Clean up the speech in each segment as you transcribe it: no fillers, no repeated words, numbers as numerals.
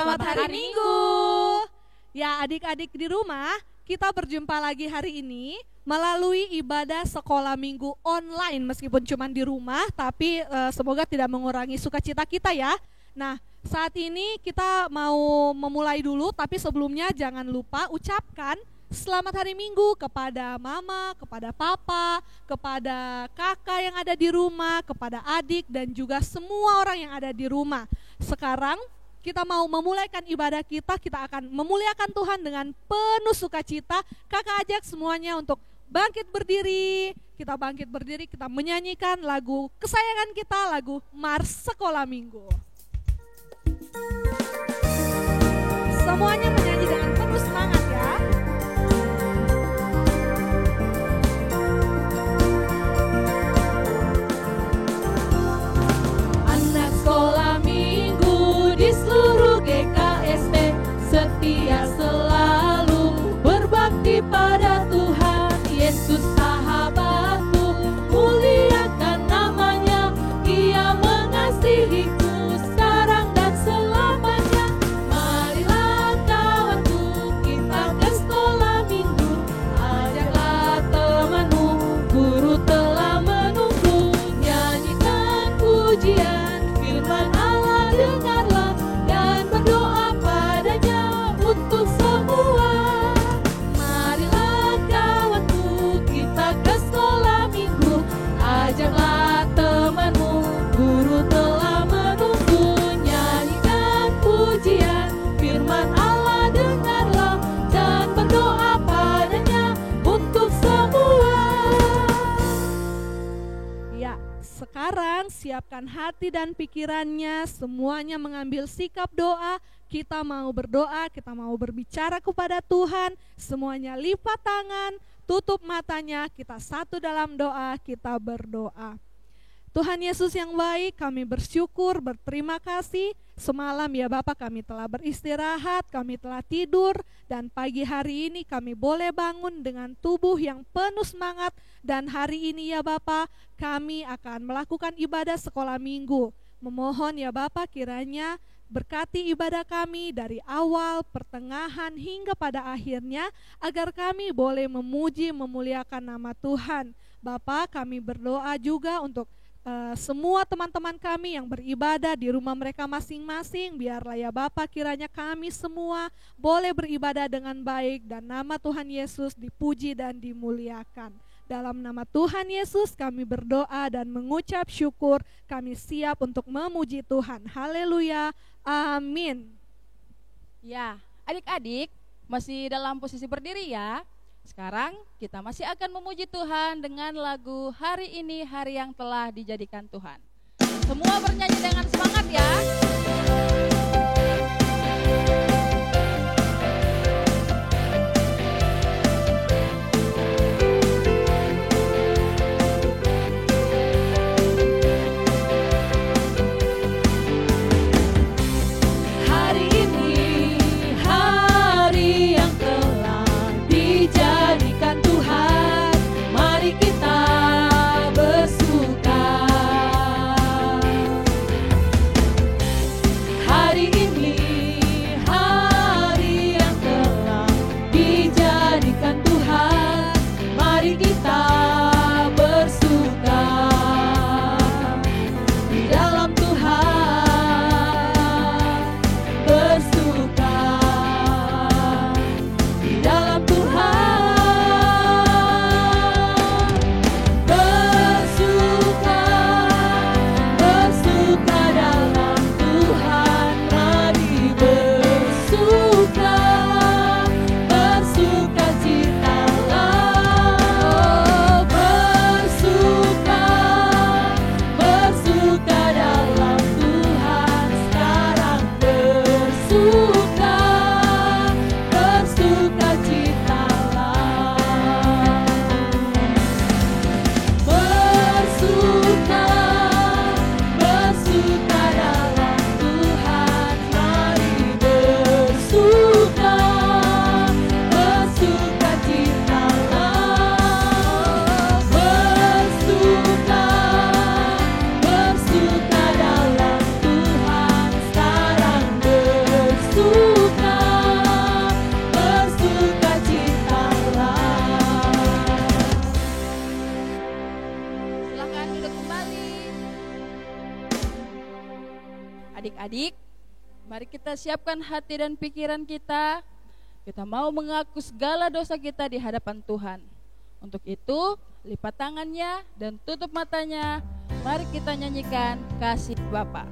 Selamat hari Minggu. Ya adik-adik di rumah, kita berjumpa lagi hari ini melalui ibadah sekolah minggu online. Meskipun cuma di rumah, tapi semoga tidak mengurangi sukacita kita ya. Nah, saat ini kita mau memulai dulu, tapi sebelumnya jangan lupa ucapkan selamat hari Minggu kepada mama, kepada papa, kepada kakak yang ada di rumah, kepada adik dan juga semua orang yang ada di rumah. Sekarang kita mau memulaikan ibadah kita akan memuliakan Tuhan dengan penuh sukacita. Kakak ajak semuanya untuk bangkit berdiri. Kita bangkit berdiri, kita menyanyikan lagu kesayangan kita, lagu Mars Sekolah Minggu. Semuanya menyanyi dengan penuh semangat ya. Anak sekolah minggu di seluruh GKSP setia selalu berbakti pada Tuhan Yesus sahabatku, muliakan namanya, Ia mengasihiku sekarang dan selamanya. Marilah kawanku, kita ke sekolah minggu, ajaklah temanmu, guru telah menunggu. Nyanyikan pujian firman Allah, dengarlah dan berdoa padanya untuk semua. Marilah kawanku, kita ke sekolah minggu, ajaklah temanmu, guru telah menunggu. Nyanyikan pujian firman Allah, dengarlah dan berdoa padanya untuk semua. Ya, sekarang siapkan hati dan pikirannya, semuanya mengambil sikap doa. Kita mau berdoa, kita mau berbicara kepada Tuhan. Semuanya lipat tangan, tutup matanya, kita satu dalam doa, kita berdoa. Tuhan Yesus yang baik, kami bersyukur, berterima kasih. Semalam ya Bapak kami telah beristirahat, kami telah tidur, dan pagi hari ini kami boleh bangun dengan tubuh yang penuh semangat. Dan hari ini ya Bapak, kami akan melakukan ibadah sekolah minggu. Memohon ya Bapak kiranya berkati ibadah kami dari awal, pertengahan hingga pada akhirnya, agar kami boleh memuji, memuliakan nama Tuhan. Bapak, kami berdoa juga untuk semua teman-teman kami yang beribadah di rumah mereka masing-masing. Biarlah ya Bapak kiranya kami semua boleh beribadah dengan baik dan nama Tuhan Yesus dipuji dan dimuliakan. Dalam nama Tuhan Yesus kami berdoa dan mengucap syukur. Kami siap untuk memuji Tuhan. Haleluya, amin. Ya, adik-adik masih dalam posisi berdiri ya. Sekarang kita masih akan memuji Tuhan dengan lagu Hari Ini Hari Yang Telah Dijadikan Tuhan. Semua bernyanyi dengan semangat ya. Hari ini hari yang telah dijadikan Tuhan, mari kita bersuka. Adik-adik, mari kita siapkan hati dan pikiran kita. Kita mau mengaku segala dosa kita di hadapan Tuhan. Untuk itu, lipat tangannya dan tutup matanya. Mari kita nyanyikan Kasih Bapa.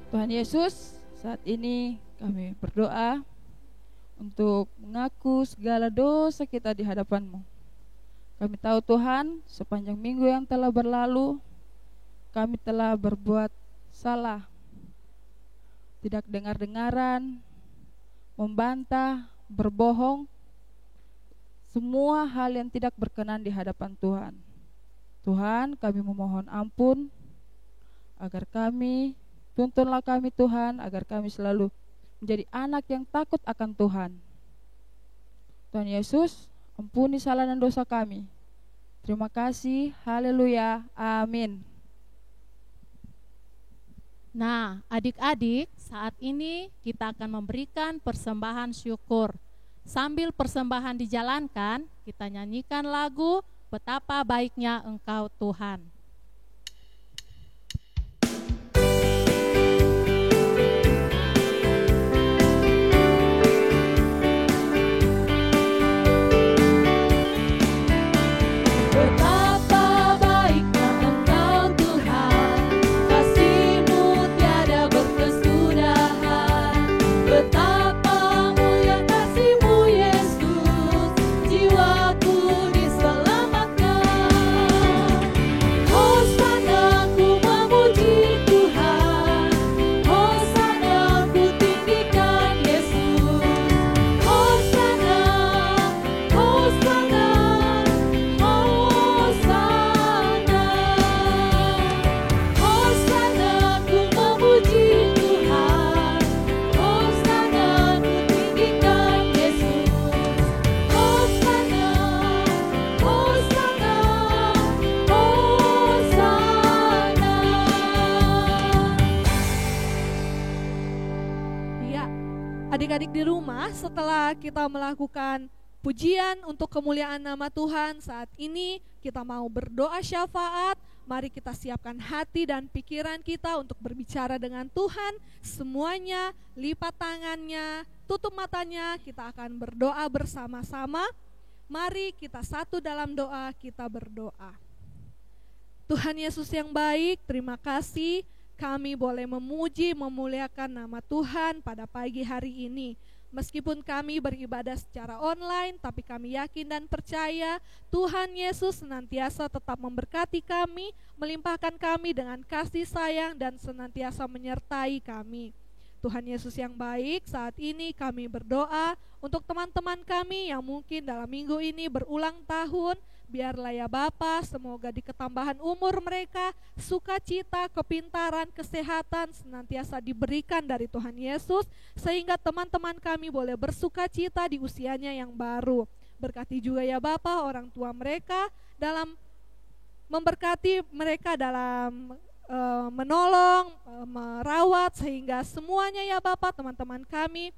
Tuhan Yesus, saat ini kami berdoa untuk mengaku segala dosa kita di hadapan-Mu. Kami tahu Tuhan, sepanjang minggu yang telah berlalu, kami telah berbuat salah, tidak dengar-dengaran, membantah, berbohong, semua hal yang tidak berkenan di hadapan Tuhan. Tuhan, kami memohon ampun, agar kami, tuntunlah kami Tuhan, agar kami selalu menjadi anak yang takut akan Tuhan. Tuhan Yesus, ampuni salah dan dosa kami. Terima kasih, haleluya, amin. Nah, adik-adik, saat ini kita akan memberikan persembahan syukur. Sambil persembahan dijalankan, kita nyanyikan lagu Betapa Baiknya Engkau Tuhan. Adik-adik di rumah, setelah kita melakukan pujian untuk kemuliaan nama Tuhan, saat ini kita mau berdoa syafaat. Mari kita siapkan hati dan pikiran kita untuk berbicara dengan Tuhan. Semuanya lipat tangannya, tutup matanya, kita akan berdoa bersama-sama. Mari kita satu dalam doa, kita berdoa. Tuhan Yesus yang baik, terima kasih kami boleh memuji, memuliakan nama Tuhan pada pagi hari ini. Meskipun kami beribadah secara online, tapi kami yakin dan percaya Tuhan Yesus senantiasa tetap memberkati kami, melimpahkan kami dengan kasih sayang dan senantiasa menyertai kami. Tuhan Yesus yang baik, saat ini kami berdoa untuk teman-teman kami yang mungkin dalam minggu ini berulang tahun. Biarlah ya Bapa, semoga di ketambahan umur mereka, sukacita, kepintaran, kesehatan senantiasa diberikan dari Tuhan Yesus, sehingga teman-teman kami boleh bersukacita di usianya yang baru. Berkati juga ya Bapa orang tua mereka dalam memberkati mereka dalam menolong, merawat, sehingga semuanya ya Bapa, teman-teman kami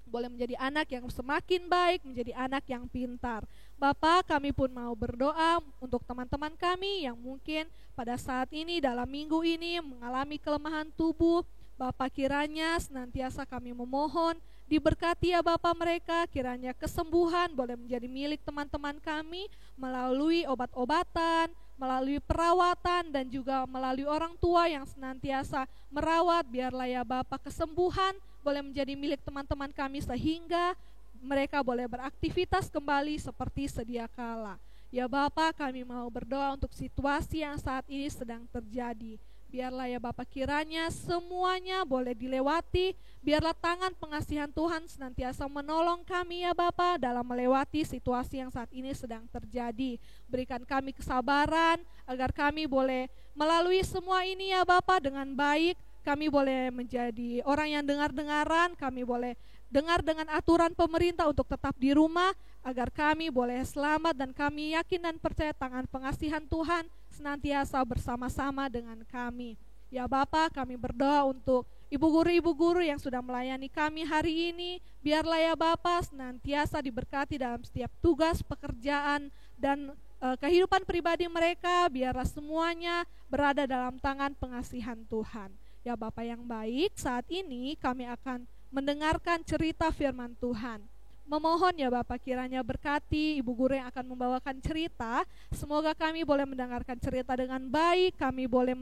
boleh menjadi anak yang semakin baik, menjadi anak yang pintar. Bapa, kami pun mau berdoa untuk teman-teman kami yang mungkin pada saat ini dalam minggu ini mengalami kelemahan tubuh. Bapa, kiranya senantiasa kami memohon diberkati ya Bapa mereka, kiranya kesembuhan boleh menjadi milik teman-teman kami melalui obat-obatan, melalui perawatan, dan juga melalui orang tua yang senantiasa merawat. Biarlah ya Bapa kesembuhan boleh menjadi milik teman-teman kami sehingga mereka boleh beraktivitas kembali seperti sedia kala. Ya Bapa, kami mau berdoa untuk situasi yang saat ini sedang terjadi. Biarlah ya Bapa kiranya semuanya boleh dilewati. Biarlah tangan pengasihan Tuhan senantiasa menolong kami ya Bapa dalam melewati situasi yang saat ini sedang terjadi. Berikan kami kesabaran agar kami boleh melalui semua ini ya Bapa dengan baik. Kami boleh menjadi orang yang dengar-dengaran, kami boleh dengar dengan aturan pemerintah untuk tetap di rumah, agar kami boleh selamat, dan kami yakin dan percaya tangan pengasihan Tuhan senantiasa bersama-sama dengan kami. Ya Bapa, kami berdoa untuk ibu guru yang sudah melayani kami hari ini. Biarlah ya Bapa senantiasa diberkati dalam setiap tugas, pekerjaan, dan kehidupan pribadi mereka. Biarlah semuanya berada dalam tangan pengasihan Tuhan. Ya Bapa yang baik, saat ini kami akan mendengarkan cerita firman Tuhan. Memohon ya Bapa kiranya berkati ibu guru yang akan membawakan cerita. Semoga kami boleh mendengarkan cerita dengan baik, kami boleh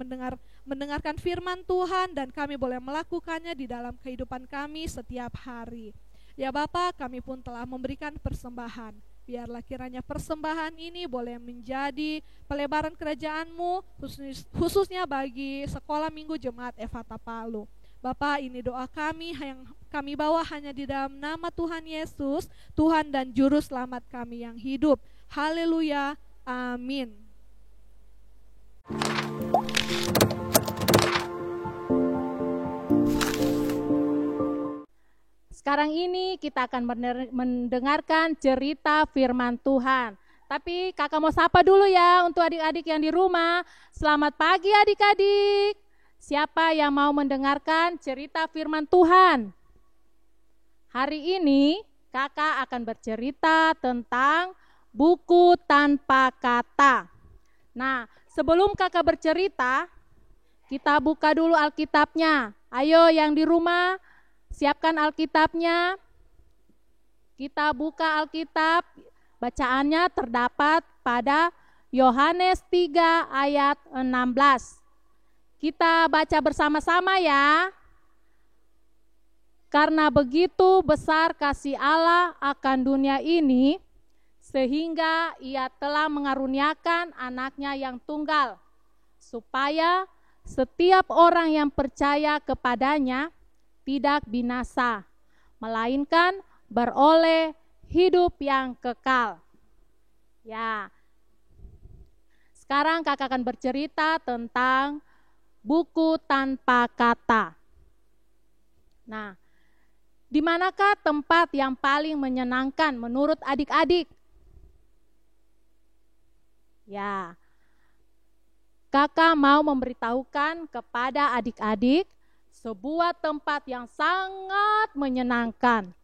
mendengarkan firman Tuhan, dan kami boleh melakukannya di dalam kehidupan kami setiap hari. Ya Bapa, kami pun telah memberikan persembahan. Biarlah kiranya persembahan ini boleh menjadi pelebaran kerajaan-Mu, khususnya bagi Sekolah Minggu Jemaat Efata Palu. Bapa, ini doa kami yang kami bawa hanya di dalam nama Tuhan Yesus, Tuhan dan Juru Selamat kami yang hidup. Haleluya, amin. Sekarang ini kita akan mendengarkan cerita firman Tuhan. Tapi kakak mau sapa dulu ya untuk adik-adik yang di rumah. Selamat pagi adik-adik. Siapa yang mau mendengarkan cerita firman Tuhan? Hari ini kakak akan bercerita tentang buku tanpa kata. Nah, sebelum kakak bercerita, kita buka dulu Alkitabnya. Ayo yang di rumah, siapkan Alkitabnya. Kita buka Alkitab. Bacaannya terdapat pada Yohanes 3 ayat 16. Kita baca bersama-sama ya. Karena begitu besar kasih Allah akan dunia ini, sehingga Ia telah mengaruniakan anaknya yang tunggal, supaya setiap orang yang percaya kepadanya tidak binasa, melainkan beroleh hidup yang kekal. Ya. Sekarang kakak akan bercerita tentang buku tanpa kata. Nah, di manakah tempat yang paling menyenangkan menurut adik-adik? Ya. Kakak mau memberitahukan kepada adik-adik sebuah tempat yang sangat menyenangkan.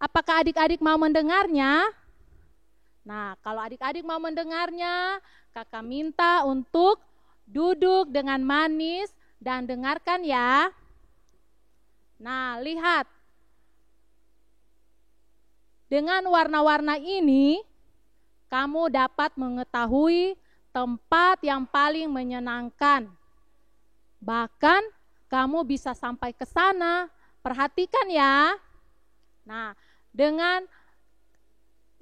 Apakah adik-adik mau mendengarnya? Nah, kalau adik-adik mau mendengarnya, kakak minta untuk duduk dengan manis dan dengarkan ya. Nah, lihat. Dengan warna-warna ini, kamu dapat mengetahui tempat yang paling menyenangkan. Bahkan, kamu bisa sampai ke sana. Perhatikan ya. Nah, dengan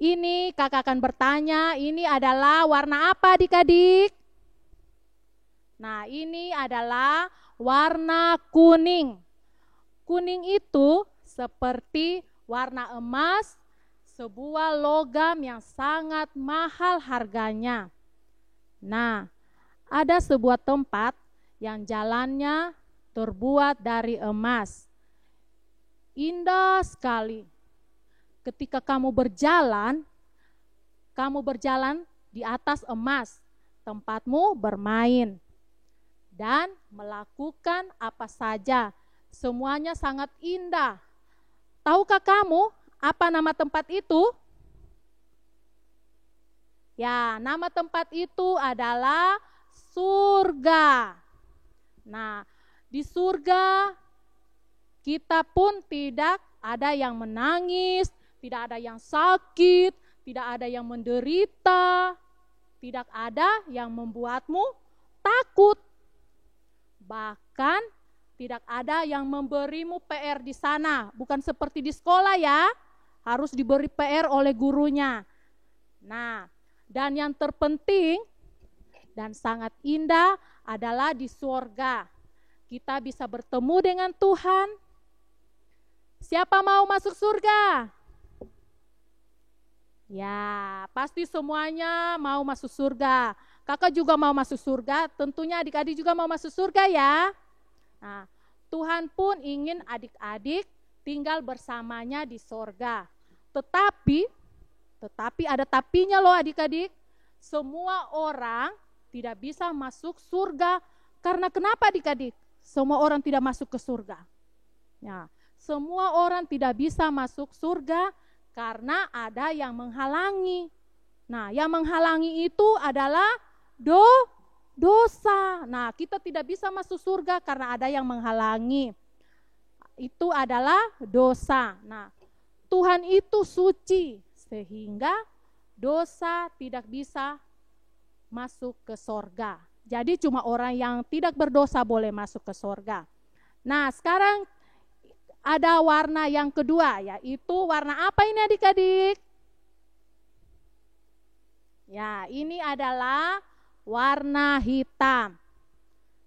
ini kakak akan bertanya, ini adalah warna apa adik-adik? Nah, ini adalah warna kuning. Kuning itu seperti warna emas, sebuah logam yang sangat mahal harganya. Nah, ada sebuah tempat yang jalannya terbuat dari emas. Indah sekali. Ketika kamu berjalan di atas emas, tempatmu bermain dan melakukan apa saja. Semuanya sangat indah. Tahukah kamu apa nama tempat itu? Ya, nama tempat itu adalah surga. Nah, di surga kita pun tidak ada yang menangis, tidak ada yang sakit, tidak ada yang menderita, tidak ada yang membuatmu takut. Bahkan tidak ada yang memberimu PR di sana, bukan seperti di sekolah ya, harus diberi PR oleh gurunya. Nah, dan yang terpenting dan sangat indah adalah di surga. Kita bisa bertemu dengan Tuhan. Siapa mau masuk surga? Ya, pasti semuanya mau masuk surga. Kakak juga mau masuk surga, tentunya adik-adik juga mau masuk surga ya. Nah, Tuhan pun ingin adik-adik tinggal bersamanya di surga. Tetapi ada tapinya loh adik-adik. Semua orang tidak bisa masuk surga. Karena kenapa adik-adik? Semua orang tidak masuk ke surga. Ya, semua orang tidak bisa masuk surga karena ada yang menghalangi. Nah, yang menghalangi itu adalah dosa. Nah, kita tidak bisa masuk surga karena ada yang menghalangi. Itu adalah dosa. Nah, Tuhan itu suci sehingga dosa tidak bisa masuk ke sorga. Jadi cuma orang yang tidak berdosa boleh masuk ke sorga. Nah, sekarang ada warna yang kedua, yaitu warna apa ini adik-adik? Ya, ini adalah warna hitam.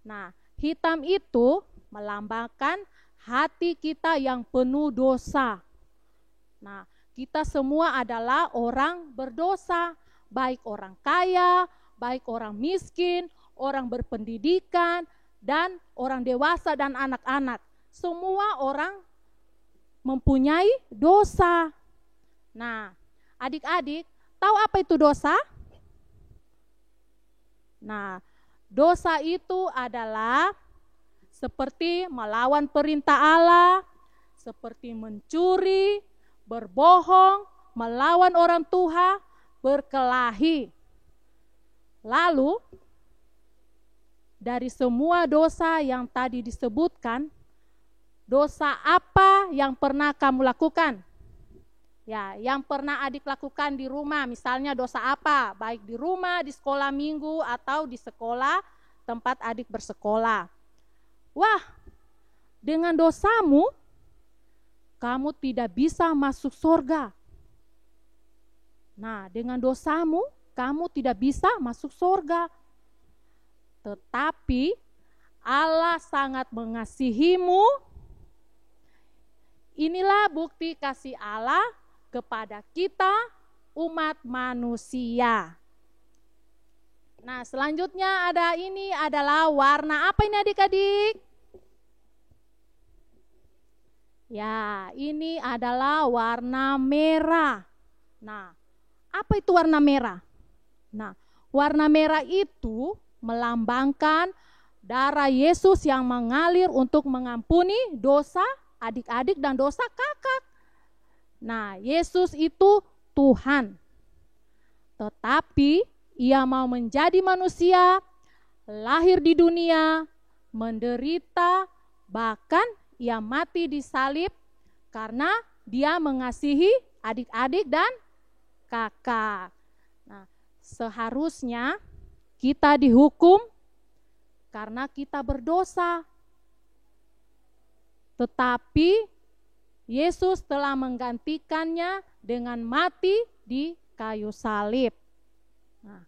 Nah, hitam itu melambangkan hati kita yang penuh dosa. Nah, kita semua adalah orang berdosa, baik orang kaya, baik orang miskin, orang berpendidikan, dan orang dewasa dan anak-anak. Semua orang mempunyai dosa. Nah, adik-adik, tahu apa itu dosa? Nah, dosa itu adalah seperti melawan perintah Allah, seperti mencuri, berbohong, melawan orang tua, berkelahi. Lalu, dari semua dosa yang tadi disebutkan, dosa apa yang pernah kamu lakukan? Ya, yang pernah adik lakukan di rumah, misalnya dosa apa? Baik di rumah, di sekolah minggu, atau di sekolah tempat adik bersekolah. Wah, dengan dosamu, kamu tidak bisa masuk surga. Nah, dengan dosamu, kamu tidak bisa masuk surga. Tetapi Allah sangat mengasihimu. Inilah bukti kasih Allah kepada kita umat manusia. Nah, selanjutnya ini adalah warna apa ini adik-adik? Ya, ini adalah warna merah. Nah, apa itu warna merah? Nah, warna merah itu melambangkan darah Yesus yang mengalir untuk mengampuni dosa adik-adik dan dosa kakak. Nah, Yesus itu Tuhan. Tetapi Ia mau menjadi manusia, lahir di dunia, menderita, bahkan Ia mati di salib karena Dia mengasihi adik-adik dan kakak. Nah, seharusnya kita dihukum karena kita berdosa. Tetapi Yesus telah menggantikannya dengan mati di kayu salib. Nah,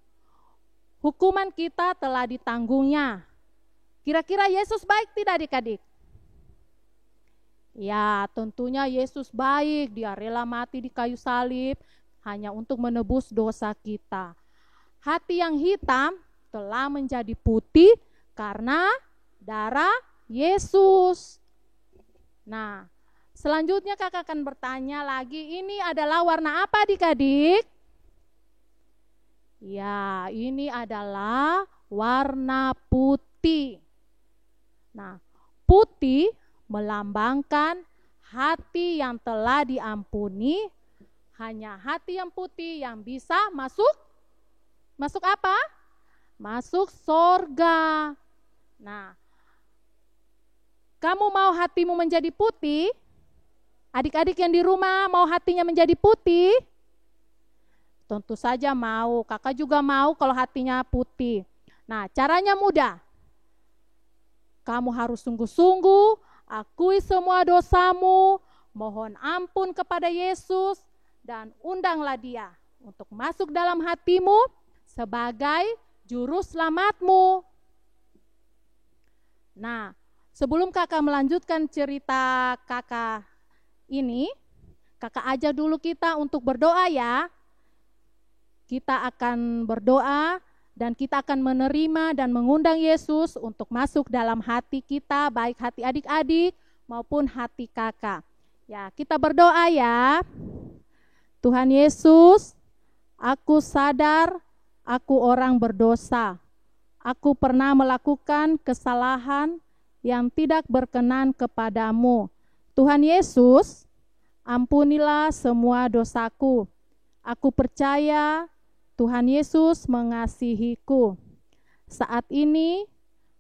hukuman kita telah ditanggungnya. Kira-kira Yesus baik tidak adik-adik? Ya, tentunya Yesus baik. Dia rela mati di kayu salib hanya untuk menebus dosa kita. Hati yang hitam telah menjadi putih karena darah Yesus. Nah, selanjutnya kakak akan bertanya lagi, ini adalah warna apa adik-adik? Ya, ini adalah warna putih. Nah, putih melambangkan hati yang telah diampuni. Hanya hati yang putih yang bisa masuk apa? Masuk sorga. Nah, kamu mau hatimu menjadi putih? Adik-adik yang di rumah mau hatinya menjadi putih? Tentu saja mau, kakak juga mau kalau hatinya putih. Nah, caranya mudah. Kamu harus sungguh-sungguh akui semua dosamu, mohon ampun kepada Yesus, dan undanglah dia untuk masuk dalam hatimu sebagai juru selamatmu. Nah, sebelum kakak melanjutkan cerita kakak ini, kakak ajak dulu kita untuk berdoa ya. Kita akan berdoa dan kita akan menerima dan mengundang Yesus untuk masuk dalam hati kita, baik hati adik-adik maupun hati kakak. Ya, kita berdoa ya. Tuhan Yesus, aku sadar aku orang berdosa. Aku pernah melakukan kesalahan yang tidak berkenan kepadamu. Tuhan Yesus, ampunilah semua dosaku. Aku percaya Tuhan Yesus mengasihiku. Saat ini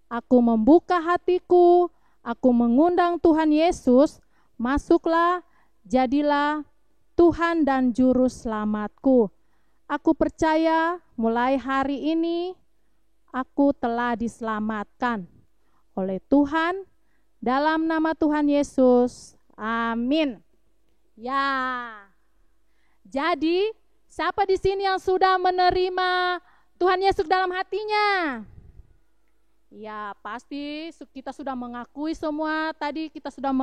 aku membuka hatiku, aku mengundang Tuhan Yesus, masuklah, jadilah Tuhan dan Juru Selamatku. Aku percaya mulai hari ini aku telah diselamatkan oleh Tuhan dalam nama Tuhan Yesus. Amin. Ya. Jadi, siapa di sini yang sudah menerima Tuhan Yesus dalam hatinya? Ya, pasti kita sudah mengakui semua. Tadi kita sudah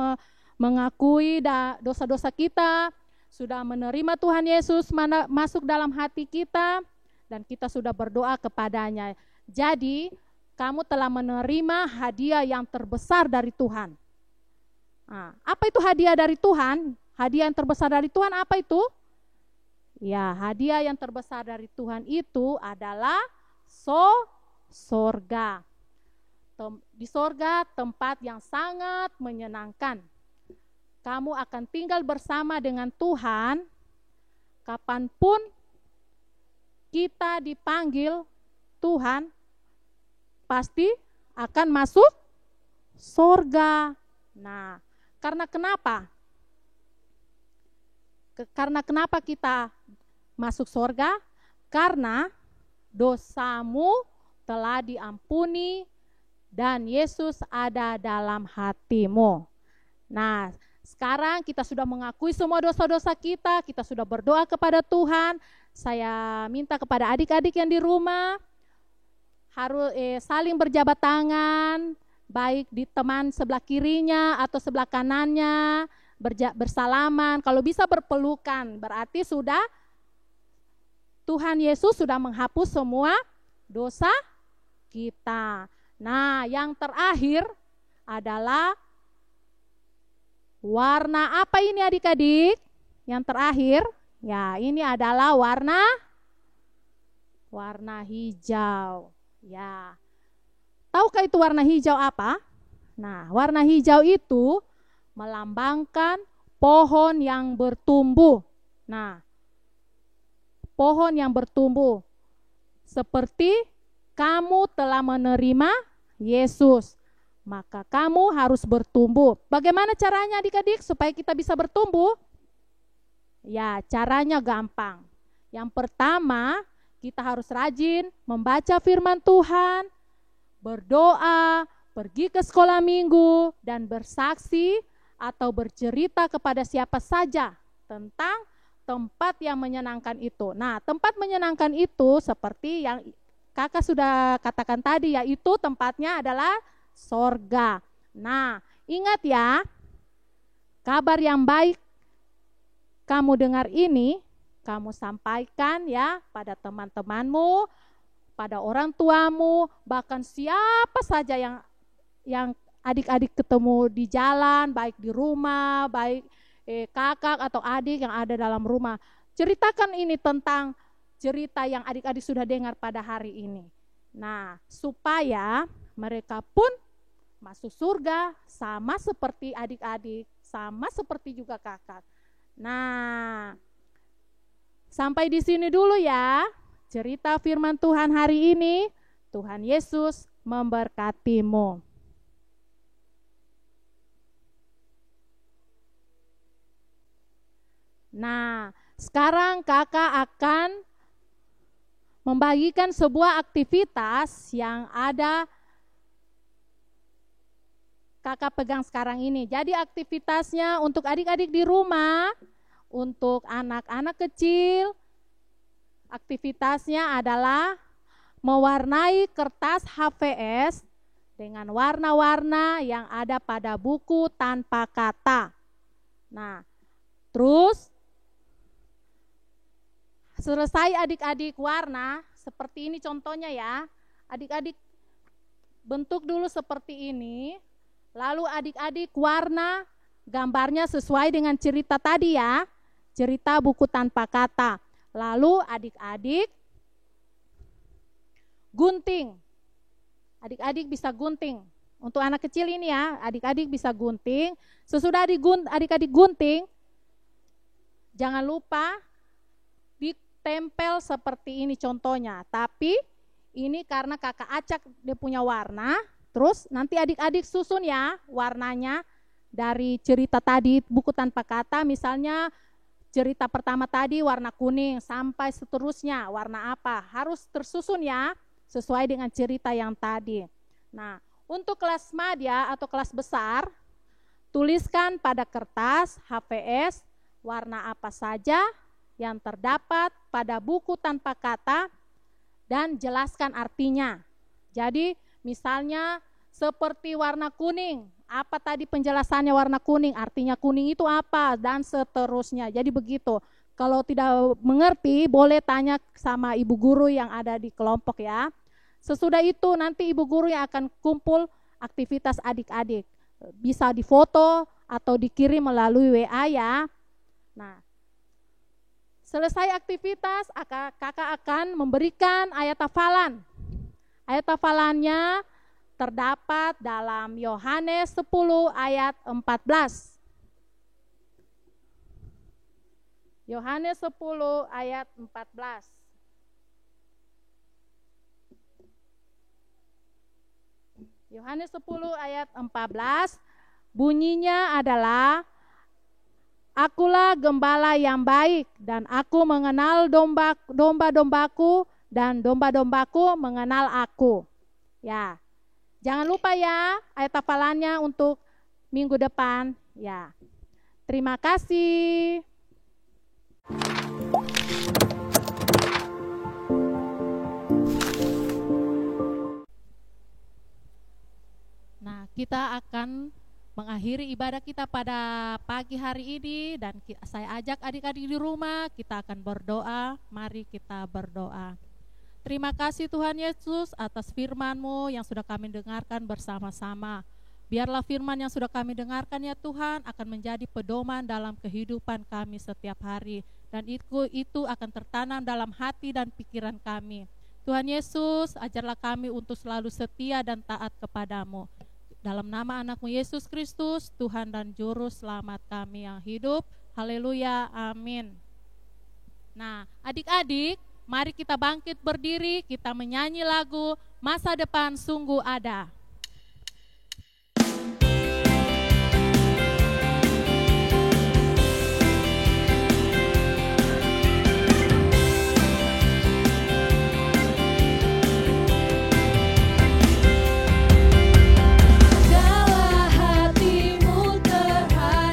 mengakui dosa-dosa kita, sudah menerima Tuhan Yesus masuk dalam hati kita, dan kita sudah berdoa kepadanya. Jadi, kamu telah menerima hadiah yang terbesar dari Tuhan. Nah, apa itu hadiah dari Tuhan? Hadiah yang terbesar dari Tuhan apa itu? Ya, hadiah yang terbesar dari Tuhan itu adalah sorga. Di sorga tempat yang sangat menyenangkan. Kamu akan tinggal bersama dengan Tuhan. Kapanpun kita dipanggil Tuhan, pasti akan masuk sorga. Nah, karena kenapa? Karena kenapa kita masuk sorga? Karena dosamu telah diampuni dan Yesus ada dalam hatimu. Nah, sekarang kita sudah mengakui semua dosa-dosa kita sudah berdoa kepada Tuhan. Saya minta kepada adik-adik yang di rumah harus saling berjabat tangan, baik di teman sebelah kirinya atau sebelah kanannya, bersalaman. Kalau bisa berpelukan, berarti sudah Tuhan Yesus sudah menghapus semua dosa kita. Nah, yang terakhir adalah warna apa ini adik-adik? Yang terakhir, ya ini adalah warna hijau. Ya, tahukah itu warna hijau apa? Nah, warna hijau itu melambangkan pohon yang bertumbuh. Nah, pohon yang bertumbuh. Seperti kamu telah menerima Yesus, maka kamu harus bertumbuh. Bagaimana caranya adik-adik supaya kita bisa bertumbuh? Ya, caranya gampang. Yang pertama, kita harus rajin membaca firman Tuhan, berdoa, pergi ke sekolah minggu, dan bersaksi atau bercerita kepada siapa saja tentang tempat yang menyenangkan itu. Nah, tempat menyenangkan itu seperti yang kakak sudah katakan tadi, yaitu tempatnya adalah sorga. Nah, ingat ya, kabar yang baik kamu dengar ini, kamu sampaikan ya pada teman-temanmu, pada orang tuamu, bahkan siapa saja yang adik-adik ketemu di jalan, baik di rumah, baik kakak atau adik yang ada dalam rumah. Ceritakan ini tentang cerita yang adik-adik sudah dengar pada hari ini. Nah, supaya mereka pun masuk surga sama seperti adik-adik, sama seperti juga kakak. Nah, sampai di sini dulu ya cerita firman Tuhan hari ini. Tuhan Yesus memberkatimu. Nah, sekarang kakak akan membagikan sebuah aktivitas yang ada kakak pegang sekarang ini. Jadi aktivitasnya untuk adik-adik di rumah, untuk anak-anak kecil, aktivitasnya adalah mewarnai kertas HVS dengan warna-warna yang ada pada buku tanpa kata. Nah, terus selesai adik-adik warna, seperti ini contohnya ya. Adik-adik bentuk dulu seperti ini, lalu adik-adik warna gambarnya sesuai dengan cerita tadi ya, cerita buku tanpa kata. Lalu adik-adik gunting. Adik-adik bisa gunting. Untuk anak kecil ini ya, adik-adik bisa gunting. Sesudah adik-adik gunting, jangan lupa ditempel seperti ini contohnya. Tapi ini karena kakak acak dia punya warna, terus nanti adik-adik susun ya warnanya dari cerita tadi buku tanpa kata. Misalnya cerita pertama tadi warna kuning, sampai seterusnya warna apa, harus tersusun ya sesuai dengan cerita yang tadi. Nah, untuk kelas madya atau kelas besar, tuliskan pada kertas HVS warna apa saja yang terdapat pada buku tanpa kata dan jelaskan artinya. Jadi misalnya seperti warna kuning, apa tadi penjelasannya warna kuning, artinya kuning itu apa, dan seterusnya. Jadi begitu. Kalau tidak mengerti boleh tanya sama ibu guru yang ada di kelompok ya. Sesudah itu nanti ibu guru yang akan kumpul aktivitas adik-adik. Bisa difoto atau dikirim melalui WA ya. Nah, selesai aktivitas, kakak akan memberikan ayat hafalan. Ayat hafalannya terdapat dalam Yohanes 10 ayat 14. Yohanes 10 ayat 14. Yohanes 10 ayat 14 bunyinya adalah, Akulah gembala yang baik dan aku mengenal domba-dombaku dan domba-dombaku mengenal aku. Ya, jangan lupa ya ayat hafalannya untuk minggu depan. Ya, terima kasih. Nah, kita akan mengakhiri ibadah kita pada pagi hari ini dan saya ajak adik-adik di rumah, kita akan berdoa. Mari kita berdoa. Terima kasih Tuhan Yesus atas firman-Mu yang sudah kami dengarkan bersama-sama. Biarlah firman yang sudah kami dengarkan ya Tuhan akan menjadi pedoman dalam kehidupan kami setiap hari. Dan itu akan tertanam dalam hati dan pikiran kami. Tuhan Yesus, ajarlah kami untuk selalu setia dan taat kepadamu. Dalam nama anak-Mu Yesus Kristus, Tuhan dan Juru Selamat kami yang hidup. Haleluya, amin. Nah, adik-adik, mari kita bangkit berdiri, kita menyanyi lagu Masa Depan Sungguh Ada. Segala hatimu terhadap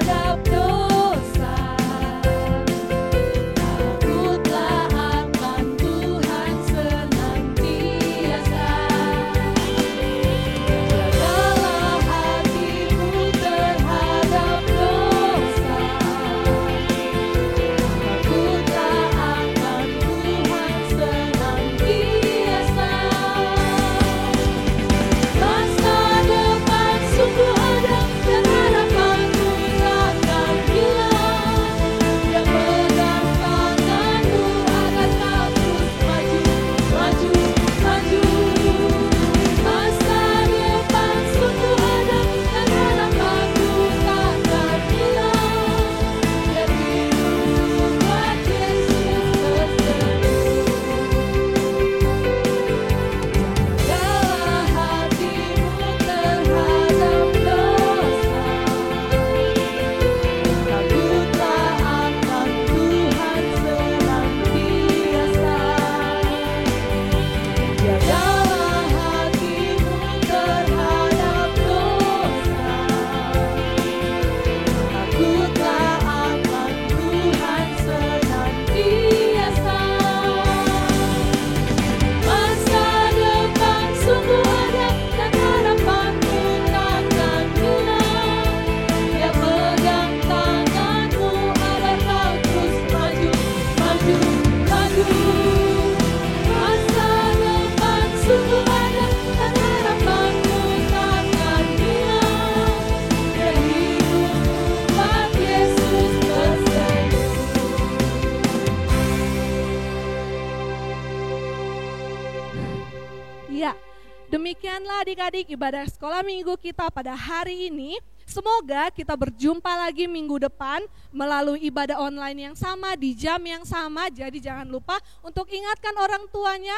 demikianlah adik-adik ibadah sekolah minggu kita pada hari ini. Semoga kita berjumpa lagi minggu depan melalui ibadah online yang sama di jam yang sama. Jadi jangan lupa untuk ingatkan orang tuanya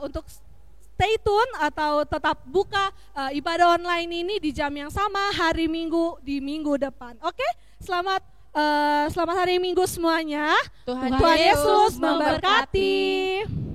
untuk stay tune atau tetap buka ibadah online ini di jam yang sama hari Minggu di minggu depan. Oke, selamat hari Minggu semuanya. Tuhan Tuhan Yesus Yesus memberkati.